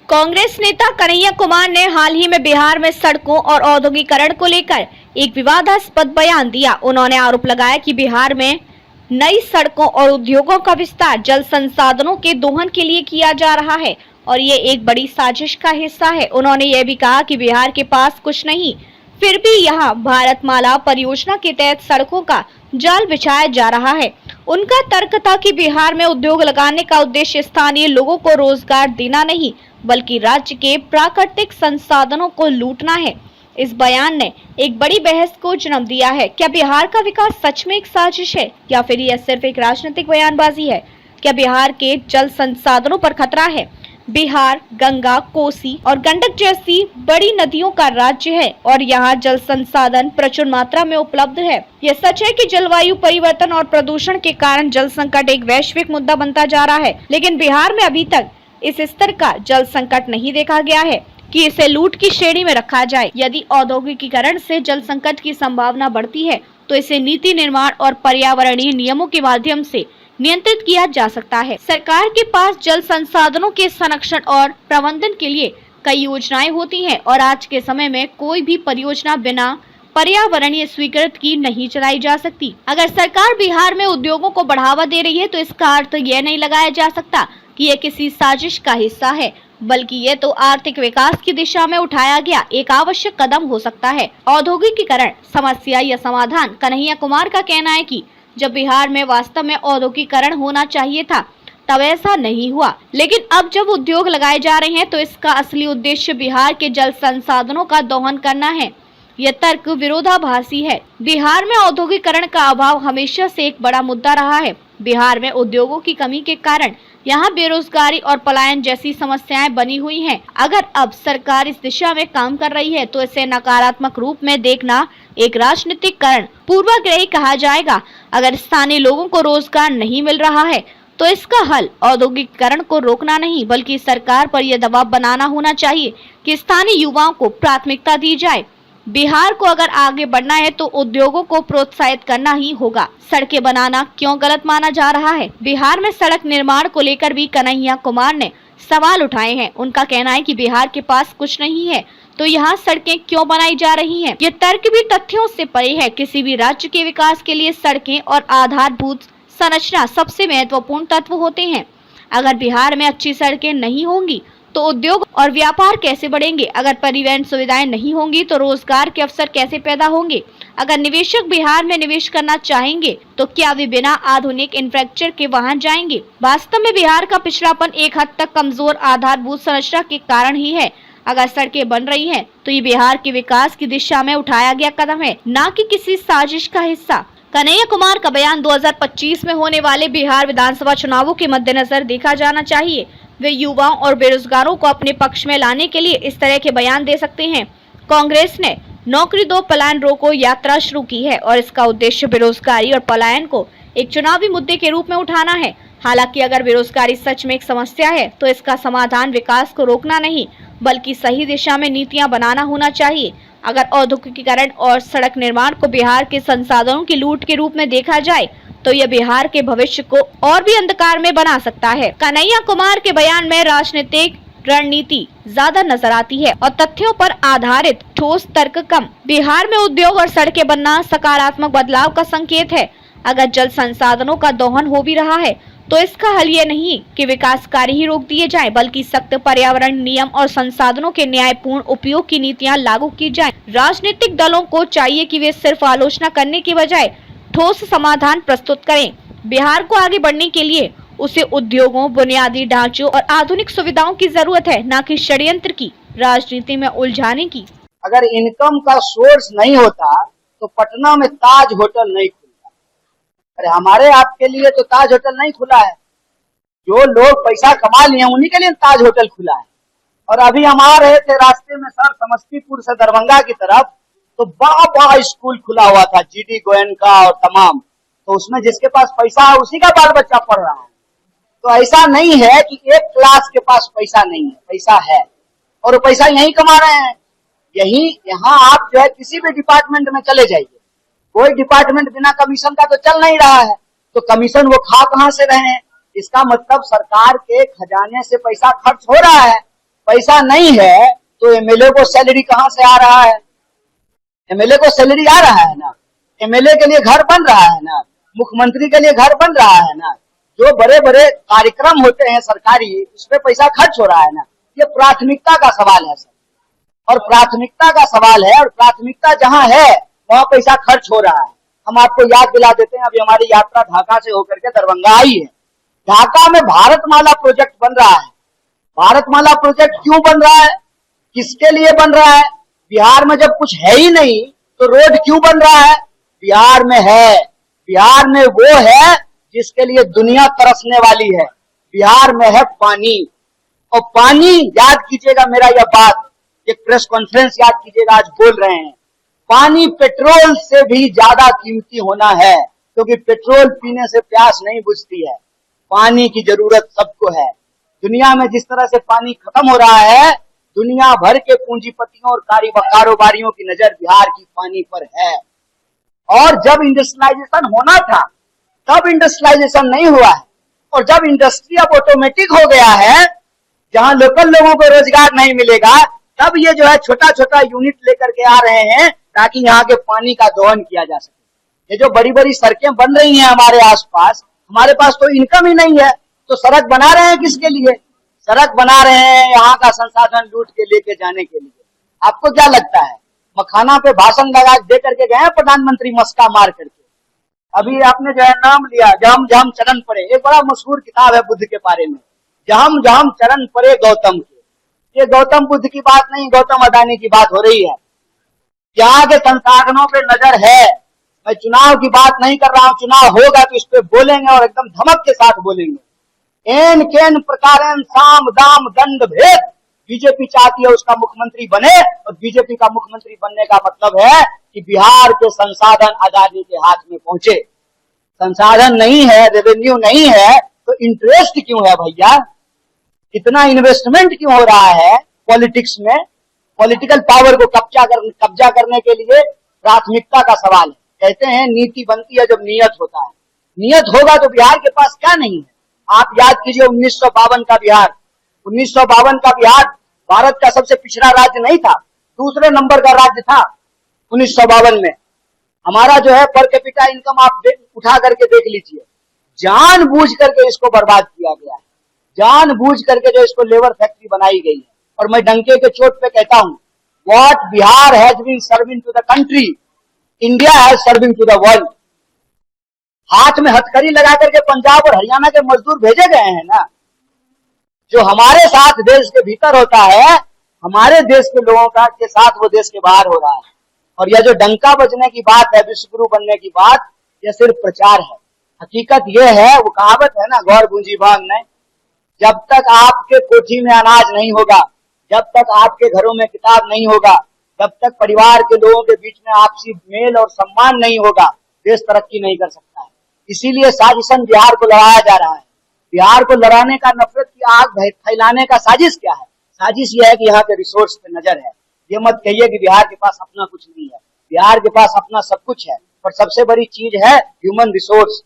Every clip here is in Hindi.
कांग्रेस नेता कन्हैया कुमार ने हाल ही में बिहार में सड़कों और औद्योगिकरण को लेकर एक विवादास्पद बयान दिया। उन्होंने आरोप लगाया कि बिहार में नई सड़कों और उद्योगों का विस्तार जल संसाधनों के दोहन के लिए किया जा रहा है और ये एक बड़ी साजिश का हिस्सा है। उन्होंने ये भी कहा कि बिहार के पास कुछ नहीं, फिर भी यहाँ भारतमाला परियोजना के तहत सड़कों का जाल बिछाया जा रहा है। उनका तर्क था कि बिहार में उद्योग लगाने का उद्देश्य स्थानीय लोगों को रोजगार देना नहीं, बल्कि राज्य के प्राकृतिक संसाधनों को लूटना है। इस बयान ने एक बड़ी बहस को जन्म दिया है। क्या बिहार का विकास सच में एक साजिश है या फिर यह सिर्फ एक राजनीतिक बयानबाजी है? क्या बिहार के जल संसाधनों पर खतरा है? बिहार गंगा, कोसी और गंडक जैसी बड़ी नदियों का राज्य है और यहाँ जल संसाधन प्रचुर मात्रा में उपलब्ध है। यह सच है कि जलवायु परिवर्तन और प्रदूषण के कारण जल संकट एक वैश्विक मुद्दा बनता जा रहा है, लेकिन बिहार में अभी तक इस स्तर का जल संकट नहीं देखा गया है कि इसे लूट की श्रेणी में रखा जाए। यदि औद्योगिकीकरण से जल संकट की संभावना बढ़ती है तो इसे नीति निर्माण और पर्यावरणीय नियमों के माध्यम से नियंत्रित किया जा सकता है। सरकार के पास जल संसाधनों के संरक्षण और प्रबंधन के लिए कई योजनाएं होती हैं और आज के समय में कोई भी परियोजना बिना पर्यावरणीय स्वीकृति की नहीं चलाई जा सकती। अगर सरकार बिहार में उद्योगों को बढ़ावा दे रही है तो इसका अर्थ यह नहीं लगाया जा सकता कि यह किसी साजिश का हिस्सा है, बल्कि ये तो आर्थिक विकास की दिशा में उठाया गया एक आवश्यक कदम हो सकता है। औद्योगिकीकरण समस्या या समाधान? कन्हैया कुमार का कहना है कि जब बिहार में वास्तव में औद्योगिकरण होना चाहिए था तब ऐसा नहीं हुआ, लेकिन अब जब उद्योग लगाए जा रहे हैं तो इसका असली उद्देश्य बिहार के जल संसाधनों का दोहन करना है। यह तर्क विरोधाभासी है। बिहार में औद्योगिकरण का अभाव हमेशा से एक बड़ा मुद्दा रहा है। बिहार में उद्योगों की कमी के कारण यहाँ बेरोजगारी और पलायन जैसी समस्याएं बनी हुई हैं। अगर अब सरकार इस दिशा में काम कर रही है तो इसे नकारात्मक रूप में देखना एक राजनीतिकरण पूर्वाग्रही कहा जाएगा। अगर स्थानीय लोगों को रोजगार नहीं मिल रहा है तो इसका हल औद्योगिकरण को रोकना नहीं, बल्कि सरकार पर यह दबाव बनाना होना चाहिए कि स्थानीय युवाओं को प्राथमिकता दी जाए। बिहार को अगर आगे बढ़ना है तो उद्योगों को प्रोत्साहित करना ही होगा। सड़कें बनाना क्यों गलत माना जा रहा है? बिहार में सड़क निर्माण को लेकर भी कन्हैया कुमार ने सवाल उठाए हैं। उनका कहना है कि बिहार के पास कुछ नहीं है तो यहाँ सड़कें क्यों बनाई जा रही हैं? ये तर्क भी तथ्यों से परे है। किसी भी राज्य के विकास के लिए सड़कें और आधारभूत संरचना सबसे महत्वपूर्ण तत्व होते हैं। अगर बिहार में अच्छी सड़कें नहीं होंगी तो उद्योग और व्यापार कैसे बढ़ेंगे? अगर परिवहन सुविधाएं नहीं होंगी तो रोजगार के अवसर कैसे पैदा होंगे? अगर निवेशक बिहार में निवेश करना चाहेंगे तो क्या वे बिना आधुनिक इंफ्रास्ट्रक्चर के वहां जाएंगे? वास्तव में बिहार का पिछड़ापन एक हद तक कमजोर आधारभूत संरचना के कारण ही है। अगर सड़कें बन रही हैं तो ये बिहार के विकास की दिशा में उठाया गया कदम है, न कि किसी साजिश का हिस्सा। कन्हैया कुमार का बयान 2025 में होने वाले बिहार विधानसभा चुनावों के मद्देनजर देखा जाना चाहिए। वे युवाओं और बेरोजगारों को अपने पक्ष में लाने के लिए इस तरह के बयान दे सकते हैं। कांग्रेस ने नौकरी दो पलायन रोको यात्रा शुरू की है और इसका उद्देश्य बेरोजगारी और पलायन को एक चुनावी मुद्दे के रूप में उठाना है। हालांकि अगर बेरोजगारी सच में एक समस्या है तो इसका समाधान विकास को रोकना नहीं, बल्कि सही दिशा में नीतियां बनाना होना चाहिए। अगर औद्योगिकीकरण और सड़क निर्माण को बिहार के संसाधनों की लूट के रूप में देखा जाए तो यह बिहार के भविष्य को और भी अंधकार में बना सकता है। कन्हैया कुमार के बयान में राजनीतिक रणनीति ज्यादा नजर आती है और तथ्यों पर आधारित ठोस तर्क कम। बिहार में उद्योग और सड़कें बनना सकारात्मक बदलाव का संकेत है। अगर जल संसाधनों का दोहन हो भी रहा है तो इसका हल ये नहीं कि विकास कार्य ही रोक दिए जाएं, बल्कि सख्त पर्यावरण नियम और संसाधनों के न्यायपूर्ण उपयोग की नीतियां लागू की जाएं। राजनीतिक दलों को चाहिए कि वे सिर्फ आलोचना करने की बजाय ठोस समाधान प्रस्तुत करें। बिहार को आगे बढ़ने के लिए उसे उद्योगों, बुनियादी ढांचों और आधुनिक सुविधाओं की जरूरत है, न कि षड्यंत्र की राजनीति में उलझाने की। अगर इनकम का सोर्स नहीं होता तो पटना में ताज होटल नहीं खुलता। अरे हमारे आपके लिए तो ताज होटल नहीं खुला है, जो लोग पैसा कमा लिए उन्हीं के लिए ताज होटल खुला है। और अभी हम आ रहे थे रास्ते में सर समस्तीपुर से दरभंगा की तरफ, तो बड़ा स्कूल खुला हुआ था, जीडी गोयनका और तमाम। तो उसमें जिसके पास पैसा है उसी का बाल बच्चा पढ़ रहा है। तो ऐसा नहीं है कि एक क्लास के पास पैसा नहीं है, पैसा है और वो पैसा यहीं कमा रहे हैं। यहाँ आप जो है किसी भी डिपार्टमेंट में चले जाइए, कोई डिपार्टमेंट बिना कमीशन का तो चल नहीं रहा है। तो कमीशन वो खा कहाँ से रहे हैं? इसका मतलब सरकार के खजाने से पैसा खर्च हो रहा है। पैसा नहीं है तो एमएलए को सैलरी कहां से आ रहा है? एमएलए को सैलरी आ रहा है ना, एमएलए के लिए घर बन रहा है ना, मुख्यमंत्री के लिए घर बन रहा है ना, जो बड़े बड़े कार्यक्रम होते हैं सरकारी उसमें पैसा खर्च हो रहा है ना। ये प्राथमिकता का सवाल है सर, और प्राथमिकता का सवाल है, और प्राथमिकता जहां है वहां पैसा खर्च हो रहा है। हम आपको याद दिला देते हैं, अभी हमारी यात्रा ढाका से होकर के दरभंगा आई है। ढाका में भारतमाला प्रोजेक्ट बन रहा है। भारतमाला प्रोजेक्ट क्यों बन रहा है, किसके लिए बन रहा है? बिहार में जब कुछ है ही नहीं तो रोड क्यों बन रहा है? बिहार में है, बिहार में वो है जिसके लिए दुनिया तरसने वाली है। बिहार में है पानी, और पानी, याद कीजिएगा मेरा यह बात, एक प्रेस कॉन्फ्रेंस याद कीजिएगा, आज बोल रहे हैं, पानी पेट्रोल से भी ज्यादा कीमती होना है, क्योंकि पेट्रोल पीने से प्यास नहीं बुझती है, पानी की जरूरत सबको है। दुनिया में जिस तरह से पानी खत्म हो रहा है, दुनिया भर के पूंजीपतियों और कारोबारियों की नजर बिहार की पानी पर है। और जब इंडस्ट्रियलाइजेशन होना था तब इंडस्ट्रियलाइजेशन नहीं हुआ है, और जब इंडस्ट्री अब ऑटोमेटिक हो गया है, जहां लोकल लोगों को रोजगार नहीं मिलेगा, तब ये जो है छोटा छोटा यूनिट लेकर के आ रहे हैं ताकि यहाँ के पानी का दोहन किया जा सके। ये जो बड़ी बड़ी सड़कें बन रही हैं हमारे आसपास, हमारे पास तो इनकम ही नहीं है, तो सड़क बना रहे हैं किसके लिए? सड़क बना रहे हैं यहाँ का संसाधन लूट के लेके जाने के लिए। आपको क्या लगता है, मखाना पे भाषण लगा दे करके गए प्रधानमंत्री मस्का मार करके? अभी आपने जो है नाम लिया, जहम जहम चरण पड़े, एक बड़ा मशहूर किताब है बुद्ध के बारे में, जहम जहम चरण पड़े गौतम के। ये गौतम बुद्ध की बात नहीं, गौतम अदानी की बात हो रही है। यहाँ के संसाधनों पे नजर है। मैं चुनाव की बात नहीं कर रहा हूँ, चुनाव होगा तो इस पे बोलेंगे और एकदम धमक के साथ बोलेंगे। एन केन प्रकार साम दाम दंड भेद बीजेपी चाहती है उसका मुख्यमंत्री बने, और बीजेपी का मुख्यमंत्री बनने का मतलब है कि बिहार के संसाधन अदानी के हाथ में पहुंचे। संसाधन नहीं है, रेवेन्यू नहीं है, तो इंटरेस्ट क्यों है भैया? इतना इन्वेस्टमेंट क्यों हो रहा है पॉलिटिक्स में? पॉलिटिकल पावर को कब्जा करने के लिए प्राथमिकता का सवाल है। कहते हैं नीति बनती है जब नियत होता है। नियत होगा तो बिहार के पास क्या नहीं है? आप याद कीजिए 1952 का बिहार। 1952 का बिहार भारत का सबसे पिछड़ा राज्य नहीं था, दूसरे नंबर का राज्य था 1952 में। हमारा जो है पर कैपिटा इनकम आप उठा करके देख लीजिए। जानबूझ करके इसको बर्बाद किया गया है, जानबूझ करके जो इसको लेबर फैक्ट्री बनाई गई है। और मैं डंके के चोट पे कहता हूं, what Bihar has been serving to the country, India has serving to the world. हाथ में हथकड़ी लगा करके पंजाब और हरियाणा के मजदूर भेजे गए हैं ना। जो हमारे साथ देश के भीतर होता है, हमारे देश के लोगों का के साथ वो देश के बाहर हो रहा है। और यह जो डंका बजने की बात है, विश्वगुरु बनने की बात, यह सिर्फ प्रचार है। हकीकत यह है, वो कहावत है ना, गौर पूंजी भाग नहीं, जब तक आपके कोठी में अनाज नहीं होगा, जब तक आपके घरों में किताब नहीं होगा, जब तक परिवार के लोगों के बीच में आपसी मेल और सम्मान नहीं होगा, देश तरक्की नहीं कर सकता है। इसीलिए साजिशन बिहार को लड़ाया जा रहा है। बिहार को लड़ाने का, नफरत की आग फैलाने का साजिश क्या है? साजिश यह है कि यहाँ के रिसोर्स पे नजर है। ये मत कहिए कि बिहार के पास अपना कुछ नहीं है, बिहार के पास अपना सब कुछ है, और सबसे बड़ी चीज है ह्यूमन रिसोर्स।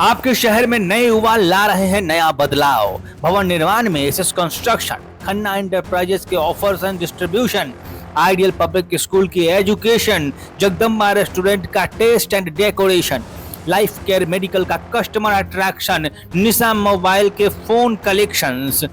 आपके शहर में नए युवा ला रहे हैं नया बदलाव। भवन निर्माण में एसएस कंस्ट्रक्शन, खन्ना एंटरप्राइजेस के offers and distribution, ideal public school की एजुकेशन, जगदम्बा रेस्टोरेंट का taste and decoration, life care medical का कस्टमर अट्रैक्शन, निशा मोबाइल के फोन कलेक्शंस,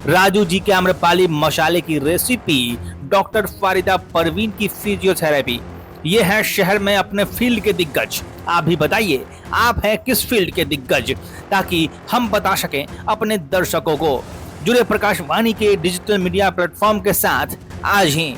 राजू जी के आम्रपाली मसाले की रेसिपी, डॉक्टर फारिदा परवीन की फिजियोथेरेपी। ये है शहर में अपने फील्ड के दिग्गज। आप भी बताइए, आप हैं किस फील्ड के दिग्गज, ताकि हम बता सकें अपने दर्शकों को। जुड़े प्रकाशवाणी के डिजिटल मीडिया प्लेटफॉर्म के साथ आज ही।